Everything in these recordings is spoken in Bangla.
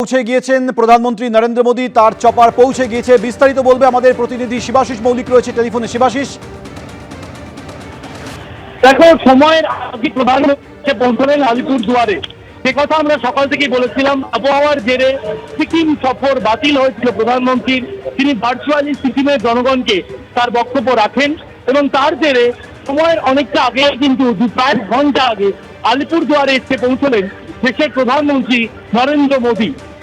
পৌঁছে গিয়েছেন প্রধানমন্ত্রী নরেন্দ্র মোদী। তার চপার পৌঁছে গিয়েছে। বিস্তারিত বলবে আমাদের প্রতিনিধি শিবাশিস মৌলিক রয়েছে টেলিফোনে। শিবাশিস, দেখো, সময়ের আগে প্রধানমন্ত্রী পৌঁছলেন আলিপুরদুয়ারে। সে কথা আমরা সকাল থেকেই বলেছিলাম। আবহাওয়ার জেরে সিকিম সফর বাতিল হয়েছিল প্রধানমন্ত্রীর। তিনি ভার্চুয়ালি সিকিমের জনগণকে তার বক্তব্য রাখেন এবং তার জেরে সময়ের অনেকটা আগে, কিন্তু প্রায় ঘন্টা আগে আলিপুরদুয়ারে এসে পৌঁছলেন দেশের প্রধানমন্ত্রী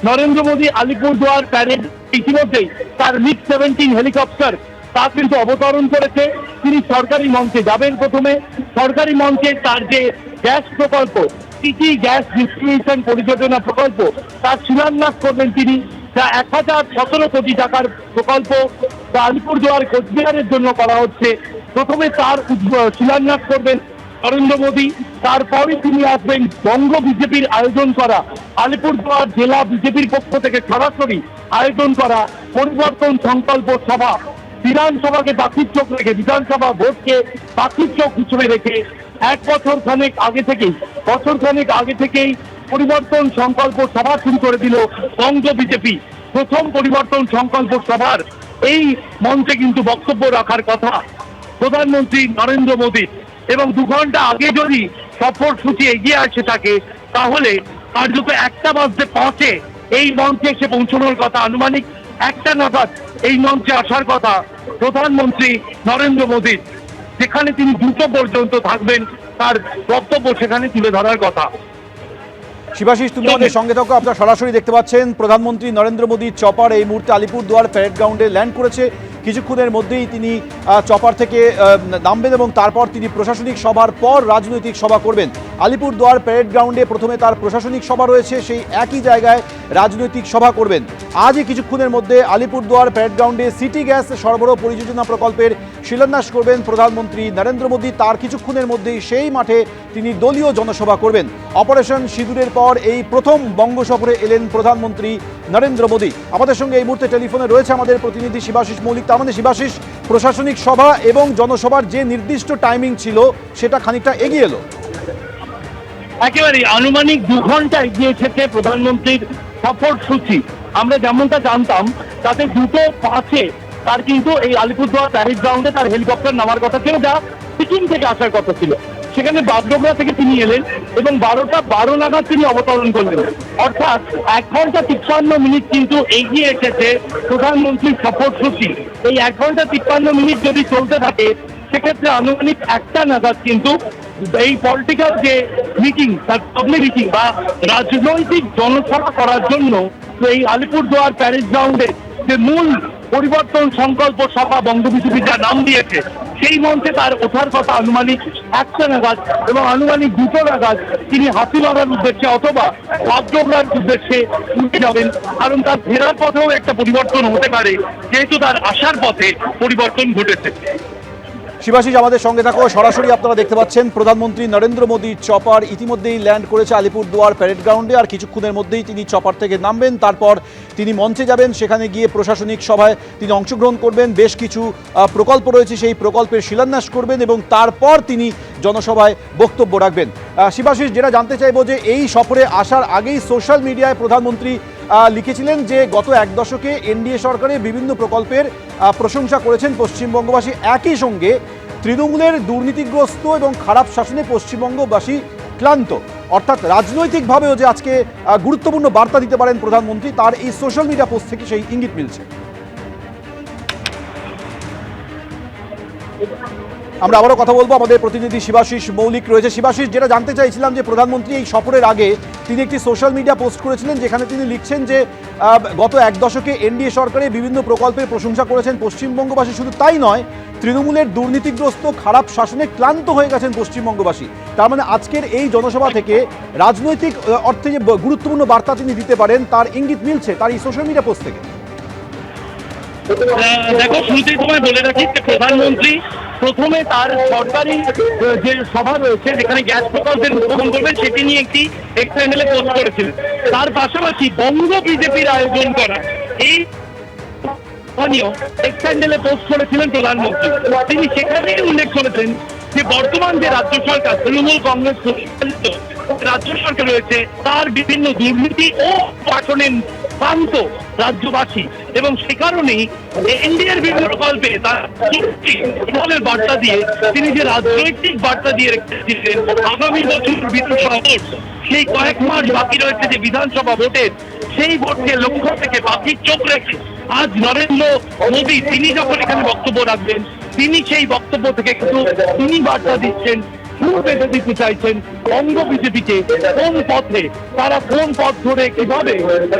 নরেন্দ্র মোদী আলিপুরদুয়ার প্যারেড ইতিমধ্যেই তার MiG-17 হেলিকপ্টার তা কিন্তু অবতরণ করেছে। তিনি সরকারি মঞ্চে যাবেন। প্রথমে সরকারি মঞ্চে তার যে গ্যাস প্রকল্প, সিটি গ্যাস ডিস্ট্রিবিউশন পরিযোজনা প্রকল্প, তার শিলান্যাস করবেন তিনি। যা 1017 কোটি টাকার প্রকল্প যা আলিপুরদুয়ার কোচবিহারের জন্য করা হচ্ছে। প্রথমে তার শিলান্যাস করবেন নরেন্দ্র মোদী। তারপরই তিনি আসবেন বঙ্গ বিজেপির আয়োজন করা, আলিপুরদুয়ার জেলা বিজেপির পক্ষ থেকে সরাসরি আয়োজন করা পরিবর্তন সংকল্প সভা। বিধানসভাকে পাখির চোখ রেখে, বিধানসভা ভোটকে পাখির চোখ হিসেবে রেখে বছর খানেক আগে থেকেই পরিবর্তন সংকল্প সভা শুরু করে দিল বঙ্গ বিজেপি। প্রথম পরিবর্তন সংকল্প সভার এই মঞ্চে কিন্তু বক্তব্য রাখার কথা প্রধানমন্ত্রী নরেন্দ্র মোদী, এবং 2 ঘন্টা আগে যদি সফরসূচি এগিয়ে আসে থাকে তাহলে কার্যত 1টা বাজতে পৌঁছে এই মঞ্চে এসে পৌঁছানোর কথা। আনুমানিক 1টা নাগাদ এই মঞ্চে আসার কথা প্রধানমন্ত্রী নরেন্দ্র মোদীর, যেখানে তিনি 2টো পর্যন্ত থাকবেন। তার বক্তব্য সেখানে তুলে ধরার কথা। শিবাশিস, তুমি আমাদের সঙ্গে থাকো। আপনারা সরাসরি দেখতে পাচ্ছেন প্রধানমন্ত্রী নরেন্দ্র মোদীর চপার এই মুহূর্তে আলিপুরদুয়ার প্যারেড গ্রাউন্ডে ল্যান্ড করেছে। কিছুক্ষণের মধ্যেই তিনি চপার থেকে নামবেন এবং তারপর তিনি প্রশাসনিক সভার পর রাজনৈতিক সভা করবেন। আলিপুরদুয়ার প্যারেড গ্রাউন্ডে প্রথমে তার প্রশাসনিক সভা রয়েছে, সেই একই জায়গায় রাজনৈতিক সভা করবেন। আজই কিছুক্ষণের মধ্যে আলিপুরদুয়ার প্যারেড গ্রাউন্ডে সিটি গ্যাস সরবরাহ পরিযোজনা প্রকল্পের শিলান্যাস করবেন প্রধানমন্ত্রী নরেন্দ্র মোদী। তার কিছুক্ষণের মধ্যেই সেই মাঠে তিনি দলীয় জনসভা করবেন। অপারেশন সিঁদুরের পর এই প্রথম বঙ্গ সফরে এলেন প্রধানমন্ত্রী নরেন্দ্র মোদী। আমাদের সঙ্গে এই মুহূর্তে টেলিফোনে রয়েছে আমাদের প্রতিনিধি শিবাশিস মৌলিক। তার মানে শিবাশিস, প্রশাসনিক সভা এবং জনসভার যে নির্দিষ্ট টাইমিং ছিল সেটা খানিকটা এগিয়ে এলো। একেবারে আনুমানিক 2 ঘন্টা এগিয়ে এসেছে প্রধানমন্ত্রীর সফরসূচি। আমরা যেমনটা জানতাম তাতে 2:05 তার কিন্তু এই আলিপুরদুয়ার প্যারেড গ্রাউন্ডে তার হেলিকপ্টার নামার কথা ছিল, যা সিকিম থেকে আসার কথা ছিল। সেখানে বাগডোগরা থেকে তিনি এলেন এবং 12:12 নাগাদ তিনি অবতরণ করলেন। অর্থাৎ 1 ঘন্টা 53 মিনিট কিন্তু এগিয়ে এসেছে প্রধানমন্ত্রীর সফরসূচি। এই 1 ঘন্টা 53 মিনিট যদি চলতে থাকে সেক্ষেত্রে আনুমানিক 1টা নাগাদ কিন্তু এই পলিটিক্যাল যে মিটিং, তার পাবলিক মিটিং বা রাজনৈতিক জনসভা করার জন্য এই আলিপুরদুয়ার প্যারেড গ্রাউন্ডে যে মূল পরিবর্তন সংকল্প সভা বঙ্গ বিজেপি যা নাম দিয়েছে, সেই মঞ্চে তার ওঠার কথা আনুমানিক 1টা নাগাদ, এবং আনুমানিক 2টো নাগাদ তিনি হাতিলগার উদ্দেশ্যে অথবা বাগডোগরার উদ্দেশ্যে উঠে যাবেন। কারণ তার ফেরার পথেও একটা পরিবর্তন হতে পারে, যেহেতু তার আসার পথে পরিবর্তন ঘটেছে। শিবাশিস, আমাদের সঙ্গে থাকো। সরাসরি আপনারা দেখতে পাচ্ছেন প্রধানমন্ত্রী নরেন্দ্র মোদীর চপার ইতিমধ্যেই ল্যান্ড করেছে আলিপুরদুয়ার প্যারেড গ্রাউন্ডে। আর কিছুক্ষণের মধ্যেই তিনি চপার থেকে নামবেন, তারপর তিনি মঞ্চে যাবেন। সেখানে গিয়ে প্রশাসনিক সভায় তিনি অংশগ্রহণ করবেন। বেশ কিছু প্রকল্প রয়েছে, সেই প্রকল্পের শিলান্যাস করবেন এবং তারপর তিনি জনসভায় বক্তব্য রাখবেন। শিবাশিস, যেটা জানতে চাইবো যে এই সফরে আসার আগেই সোশ্যাল মিডিয়ায় প্রধানমন্ত্রী লিখেছিলেন যে গত 1 দশকে এনডিএ সরকারের বিভিন্ন প্রকল্পের প্রশংসা করেছেন পশ্চিমবঙ্গবাসী। একই সঙ্গে তৃণমূলের দুর্নীতিগ্রস্ত এবং খারাপ শাসনে পশ্চিমবঙ্গবাসী ক্লান্ত। অর্থাৎ রাজনৈতিকভাবেও যে আজকে গুরুত্বপূর্ণ বার্তা দিতে পারেন প্রধানমন্ত্রী, তার এই সোশ্যাল মিডিয়া পোস্ট থেকে সেই ইঙ্গিত মিলছে। আমরা আবারও কথা বলবো, আমাদের প্রতিনিধি শিবাশিস মৌলিক রয়েছে। শিবাশিস, যেটা জানতে চাইছিলাম যে প্রধানমন্ত্রী এই সফরের আগে তিনি একটি সোশ্যাল মিডিয়া পোস্ট করেছিলেন, যেখানে তিনি লিখছেন যে গত 1 দশকে এনডিএ সরকারের বিভিন্ন প্রকল্পের প্রশংসা করেছেন পশ্চিমবঙ্গবাসী। শুধু তাই নয়, তৃণমূলের দুর্নীতিগ্রস্ত খারাপ শাসনে ক্লান্ত হয়ে গেছেন পশ্চিমবঙ্গবাসী। তার মানে আজকের এই জনসভা থেকে রাজনৈতিক অর্থে যে গুরুত্বপূর্ণ বার্তা তিনি দিতে পারেন তার ইঙ্গিত মিলছে তার এই সোশ্যাল মিডিয়া পোস্ট থেকে। দেখো, শুরুতেই তোমায় বলে রাখি যে প্রধানমন্ত্রী প্রথমে তার সরকারি যে সভা রয়েছে যেখানে গ্যাস প্রকল্পের উদ্বোধন করবেন সেটি নিয়ে একটি এক্স হ্যান্ডেলে পোস্ট করেছিলেন। তার পাশাপাশি বঙ্গ বিজেপির আয়োজন করা এই এক্স হ্যান্ডেলে পোস্ট করেছিলেন প্রধানমন্ত্রী। তিনি সেখানেই উল্লেখ করেছেন যে বর্তমান যে রাজ্য সরকার তৃণমূল কংগ্রেস পরিচালিত রাজ্য সরকার রয়েছে তার বিভিন্ন দুর্নীতি ও শাসনের শান্ত রাজ্যবাসী, এবং সে কারণেই এনডিএর বিভিন্ন প্রকল্পে তার দলের বার্তা দিয়ে তিনি যে রাজনৈতিক বার্তা দিয়ে রেখেছিলেন আগামী বছর বিধানসভা ভোট, সেই কয়েক মাস বাকি রয়েছে যে বিধানসভা ভোটের, সেই ভোটকে লক্ষ্য থেকে বাকি চোখ রেখে আজ নরেন্দ্র মোদী তিনি যখন এখানে বক্তব্য রাখবেন, তিনি সেই বক্তব্য থেকে কিন্তু তিনি বার্তা দিচ্ছেন, বেঁধে দিতে চাইছেন বঙ্গ বিজেপিকে কোন পথে, তারা কোন পথ ধরে কিভাবে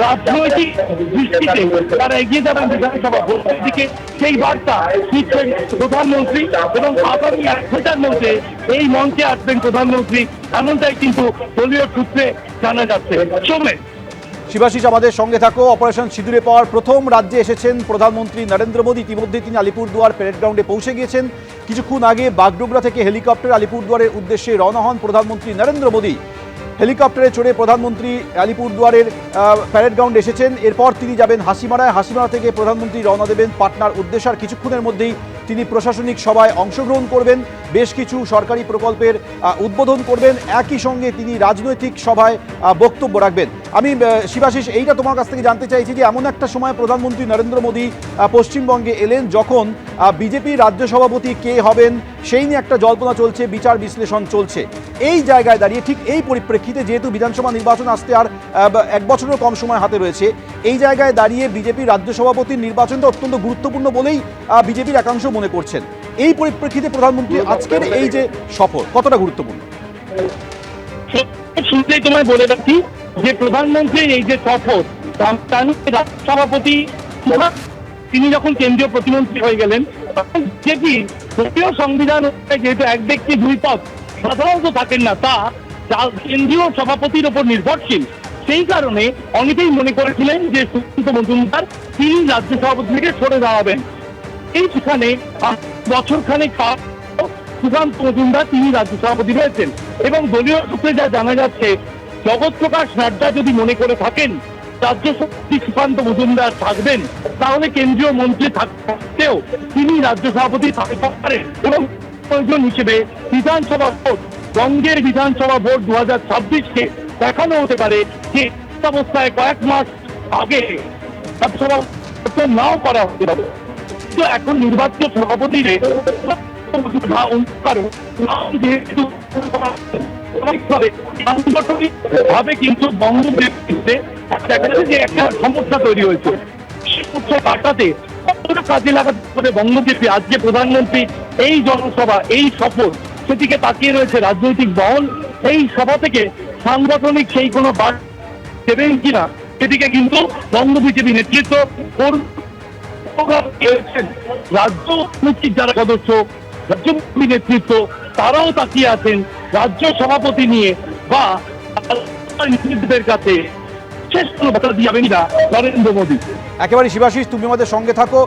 রাজনৈতিক দৃষ্টিতে তারা এগিয়ে যাবেন বিধানসভা ভোটের দিকে, সেই বার্তা দিচ্ছেন প্রধানমন্ত্রী। এবং আগামী 1 ঘন্টার মধ্যে এই মঞ্চে আসবেন প্রধানমন্ত্রী, এমনটাই কিন্তু দলীয় সূত্রে জানা যাচ্ছে। সৌমেন, শিবাশিস আমাদের সঙ্গে থাকো। অপারেশন সিঁদুরে পাওয়ার প্রথম রাজ্যে এসেছেন প্রধানমন্ত্রী নরেন্দ্র মোদী। ইতিমধ্যে তিনি আলিপুরদুয়ার প্যারেড গ্রাউন্ডে পৌঁছে গিয়েছেন। কিছুক্ষণ আগে বাগডোগরা থেকে হেলিকপ্টার আলিপুরদুয়ারের উদ্দেশ্যে রওনা হন প্রধানমন্ত্রী নরেন্দ্র মোদী। হেলিকপ্টারে চড়ে প্রধানমন্ত্রী আলিপুরদুয়ারের প্যারেড গ্রাউন্ডে এসেছেন। এরপর তিনি যাবেন হাসিমারায়। হাসিমারা থেকে প্রধানমন্ত্রী রওনা দেবেন পাটনার উদ্দেশ্যে। আর কিছুক্ষণের মধ্যেই তিনি প্রশাসনিক সভায় অংশগ্রহণ করবেন, বেশ কিছু সরকারি প্রকল্পের উদ্বোধন করবেন, একই সঙ্গে তিনি রাজনৈতিক সভায় বক্তব্য রাখবেন। আমি শিবাশিস এইটা তোমার কাছ থেকে জানতে চাইছি যে এমন একটা সময় প্রধানমন্ত্রী নরেন্দ্র মোদী পশ্চিমবঙ্গে এলেন যখন বিজেপির রাজ্য সভাপতি কে হবেন সেই নিয়ে একটা জল্পনা চলছে, বিচার বিশ্লেষণ চলছে। এই জায়গায় দাঁড়িয়ে ঠিক এই পরিপ্রেক্ষিতে যেহেতু বিধানসভা নির্বাচন আসতে আর 1 বছরেরও কম সময় হাতে রয়েছে, এই জায়গায় দাঁড়িয়ে বিজেপির রাজ্য সভাপতির নির্বাচনটা অত্যন্ত গুরুত্বপূর্ণ বলেই বিজেপির একাংশ মনে করছেন। এই পরিপ্রেক্ষিতে প্রধানমন্ত্রী আজকের এই যে সফর কতটা গুরুত্বপূর্ণ? শুনতেই তোমায় বলে রাখি যে প্রধানমন্ত্রীর এই যে সফর, রাজ্য সভাপতি তিনি যখন কেন্দ্রীয় প্রতিমন্ত্রী হয়ে গেলেন, যেটি জাতীয় সংবিধান যেহেতু এক ব্যক্তি 2 পদ সাধারণত থাকেন না, তা কেন্দ্রীয় সভাপতির ওপর নির্ভরশীল। সেই কারণে অনেকেই মনে করেছিলেন যে সুকান্ত মজুমদার তিনি রাজ্য সভাপতি থেকে সরে দাঁড়াবেন। এই সেখানে বছরখানেক সুকান্ত মজুমদার তিনি রাজ্য সভাপতি হয়েছেন, এবং দলীয় সূত্রে যা জানা যাচ্ছে জগৎ প্রকাশ নাড্ডা যদি মনে করে থাকেন রাজ্য সভাপতি সুকান্ত মজুমদার থাকবেন, তাহলে কেন্দ্রীয় মন্ত্রী থাকতেও তিনি রাজ্য সভাপতি থাকতে পারেন। এবং প্রয়োজন হিসেবে বিধানসভা ভোট, বঙ্গের বিধানসভা ভোট 2026কে দেখানো হতে পারে যে অবস্থায় কয়েক মাস আগে বিধানসভা নাও করা হতে পারে। তো এখন নির্বাচিত সভাপতি ভাবে কিন্তু বঙ্গবন্ধুতে দেখা যাচ্ছে যে একটা সমস্যা তৈরি হয়েছে, সমস্যা কাটাতে কতটা কাজে লাগাতে পারে বঙ্গবন্ধু। আজকে প্রধানমন্ত্রী এই জনসভা, এই সফর, সেদিকে তাকিয়ে রয়েছে রাজনৈতিক দল। এই সভা থেকে সাংগঠনিক সেই কোনো বার্তা দেবেন কিনা সেদিকে কিন্তু বঙ্গ বিজেপি নেতৃত্ব, রাজ্য কমিটির যারা সদস্য, রাজ্য নেতৃত্ব, তারাও তাকিয়ে আছেন রাজ্য সভাপতি নিয়ে বা নেতৃত্বের কাছে শেষ কোনো বার্তা দিয়ে যাবেন না নরেন্দ্র মোদী। একেবারে শিবাশিস, তুমি আমাদের সঙ্গে থাকো।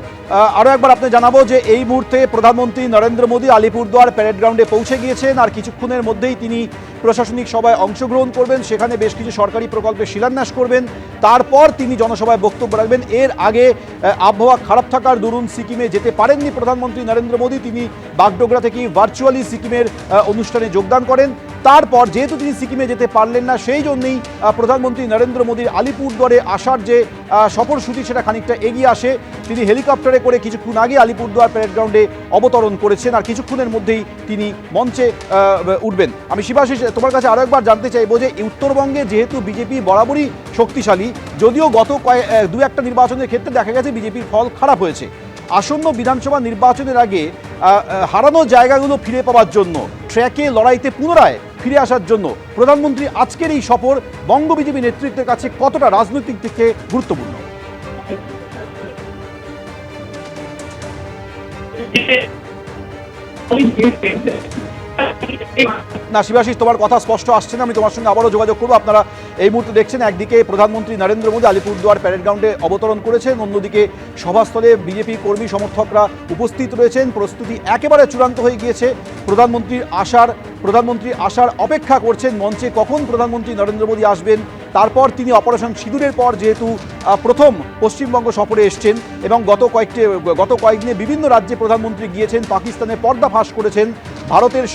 আরও একবার আপনি জানাবো যে এই মুহূর্তে প্রধানমন্ত্রী নরেন্দ্র মোদী আলিপুরদুয়ার প্যারেড গ্রাউন্ডে পৌঁছে গিয়েছেন, আর কিছুক্ষণের মধ্যেই তিনি প্রশাসনিক সভায় অংশগ্রহণ করবেন, সেখানে বেশ কিছু সরকারি প্রকল্পের শিলান্যাস করবেন, তারপর তিনি জনসভায় বক্তব্য রাখবেন। এর আগে আবহাওয়া খারাপ থাকার দরুন সিকিমে যেতে পারেননি প্রধানমন্ত্রী নরেন্দ্র মোদী। তিনি বাগডোগরা থেকে ভার্চুয়ালি সিকিমের অনুষ্ঠানে যোগদান করেন। তারপর যেহেতু তিনি সিকিমে যেতে পারলেন না, সেই জন্যই প্রধানমন্ত্রী নরেন্দ্র মোদীর আলিপুরদুয়ারে আসার যে সফরসূচি সেটা খানিকটা এগিয়ে আসে। তিনি হেলিকপ্টারে করে কিছুক্ষণ আগে আলিপুরদুয়ার প্যারেড গ্রাউন্ডে অবতরণ করেছেন, আর কিছুক্ষণের মধ্যেই তিনি মঞ্চে উঠবেন। আমি শিবাশিস তোমার কাছে আরও একবার জানতে চাইবো যে উত্তরবঙ্গে যেহেতু বিজেপি বরাবরই শক্তিশালী, যদিও গত 2-1টা নির্বাচনের ক্ষেত্রে দেখা গেছে বিজেপির ফল খারাপ হয়েছে, আসন্ন বিধানসভা নির্বাচনের আগে হারানো জায়গাগুলো ফিরে পাওয়ার জন্য, ট্র্যাকে লড়াইতে পুনরায় ফিরে আসার জন্য প্রধানমন্ত্রী আজকের এই সফর বঙ্গ বিজেপি নেতৃত্বের কাছে কতটা রাজনৈতিক দিকে গুরুত্বপূর্ণ? না শিবাশিস, তোমার কথা স্পষ্ট আসছে না, আমি তোমার সঙ্গে আবারও যোগাযোগ করবো। আপনারা এই মুহূর্তে দেখছেন একদিকে প্রধানমন্ত্রী নরেন্দ্র মোদী আলিপুরদুয়ার প্যারেড গ্রাউন্ডে অবতরণ করেছেন, অন্যদিকে সভাস্থলে বিজেপি কর্মী সমর্থকরা উপস্থিত রয়েছেন। প্রস্তুতি একেবারে চূড়ান্ত হয়ে গিয়েছে। প্রধানমন্ত্রী আসার অপেক্ষা করছেন মঞ্চে, কখন প্রধানমন্ত্রী নরেন্দ্র মোদী আসবেন। তারপর তিনি অপারেশন সিঁদুরের পর যেহেতু প্রথম পশ্চিমবঙ্গ সফরে এসছেন এবং গত কয়েকদিনে বিভিন্ন রাজ্যে প্রধানমন্ত্রী গিয়েছেন, পাকিস্তানের পর্দা ফাঁস করেছেন, ভারতীয়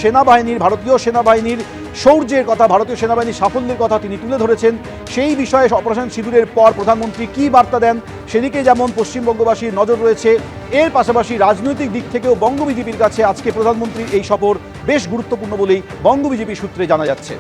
সেনাবাহিনীর শৌর্যের কথা, ভারতীয় সেনাবাহিনীর সাফল্যের কথা তিনি তুলে ধরেছেন। সেই বিষয়ে অপারেশন সিঁদুরের পর প্রধানমন্ত্রী কী বার্তা দেন সেদিকে যেমন পশ্চিমবঙ্গবাসীর নজর রয়েছে, এর পাশাপাশি রাজনৈতিক দিক থেকেও বঙ্গ বিজেপির কাছে আজকে প্রধানমন্ত্রীর এই সফর বেশ গুরুত্বপূর্ণ বলেই বঙ্গ বিজেপি সূত্রে জানা যাচ্ছে।